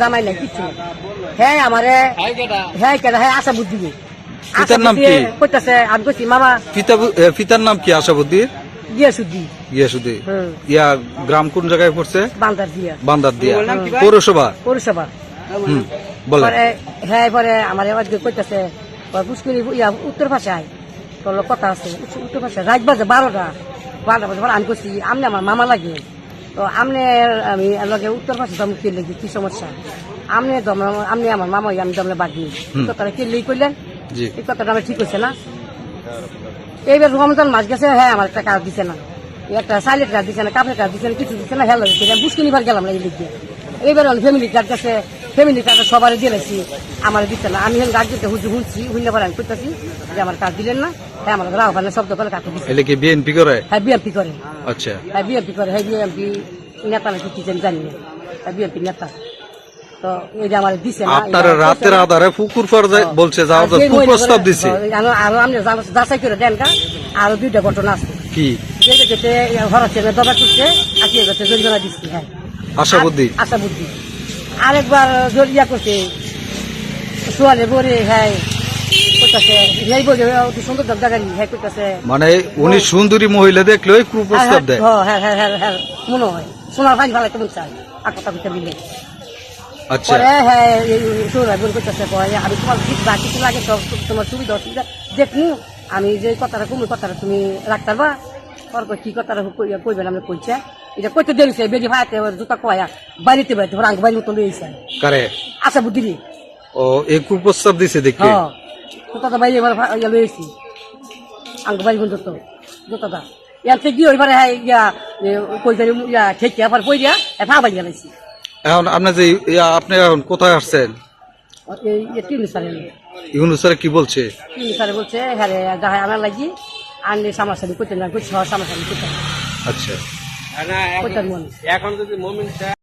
জামাই নাই কিচ্ছু হ্যাঁ আমারে হ্যাঁ কেন হ্যাঁ আশা বুদ্ধি পিতার নাম কি? কইতাছে আমি কইছি মামা পিতার নাম কি আশাবুদ্দির? গিয়াসুদ্দিন গিয়াসুদ্দিন। ইয়া গ্রাম কোন জায়গায় পড়ছে? বান্দার দিয়া পৌরসভা। বলে হ্যাঁ পরে আমার এবার কইতাছে পুষ্করি ইয়া উত্তর ভাষায় তোর কথা আছে উত্তর ভাষায় রাত বাজে 12টা পরে আমি কইছি আমনে আমার মামা লাগে তো আমনে আমি লগে উত্তর ভাষা দম কে লেগে কি সমস্যা আমনে আমার মামা আমি দমলে বাদ দিই কথাটা কে লেগে করলেন এই কথাটা আমার ঠিক হয়েছে না। এইবার রমজান মাস গেছে হ্যাঁ আমার একটা কাজ দিছে না একটা সাইলেট কাজ দিছে না কাপড়ের কাজ দিছে না কিছু দিচ্ছে না হেলো দিচ্ছে বুঝকে নিবার গেলাম না এই লিখে এইবার ফ্যামিলি কার্ড গেছে ফ্যামিলি কার্ড সবারই দিয়েছি আমার দিচ্ছে না আমি গাছ দিতে শুনছি শুনলে পরে আমি করতেছি যে আমার কাজ দিলেন না হ্যাঁ আমার রাও ওখানে শব্দ করে কাকে দিচ্ছে কি বিএনপি করে? হ্যাঁ বিএনপি করে। আচ্ছা হ্যাঁ বিএনপি করে হ্যাঁ বিএনপি নেতা নাকি কি জানি না হ্যাঁ বিএনপি নেতা তো এই যে আমার দিছে না আপনার রাতের আধারে পুকুর পার বলছে যাও প্রস্তাব দিছে আরো আপনি যাচাই করে দেন কা আরো 2টা ঘটনা আছে কি যেতে হরাচ্ছে দবা করছে আজকে গেছে জরিমানা দিচ্ছি হ্যাঁ আশাবুদ্ধি আরেকবার জরিয়া করছে সোয়ালে বরে হ্যাঁ করতেছে এই বলে অতি সুন্দর জায়গায় হ্যাঁ করতেছে মানে উনি সুন্দরী মহিলা দেখলে কুপ্রস্তাব দেয় হ্যাঁ হ্যাঁ হ্যাঁ হ্যাঁ মনে হয় সোনার ফাইন ভালো কেমন চাই আর কথা বলতে মিলে আচ্ছা হ্যাঁ সোনার বোন করতেছে আমি তোমার কিছু লাগে তোমার সুবিধা অসুবিধা দেখুন আমি যে কথাটা কুমুর কথাটা তুমি রাখতে পারবা কি কথাটা কইবেন আমি কইছে এটা কইতে দিয়েছে বেদি ভাইতে জুতা কয়া বাড়িতে বাড়িতে আঙ্গ বাড়ির মতো লইছে কারে আশা বুদ্ধি ও এই কুপ্রস্তাব দিছে দেখি জুতাটা বাইরে এবার লইছি আঙ্গ বাড়ির মতো তো জুতাটা ইয়াতে গিয়ে ওইবার হ্যাঁ ইয়া কই ইয়া খেতে আবার কই দিয়া ভা বাড়ি গেলাইছি। এখন আপনার যে আপনি এখন কোথায় আসছেন? ইউনুস স্যার কি বলছে? স্যারে বলছে হ্যাঁ যাহাই আনার লাগি আনলে সামাসানি করতে না সামাসানি করতে। আচ্ছা এখন যদি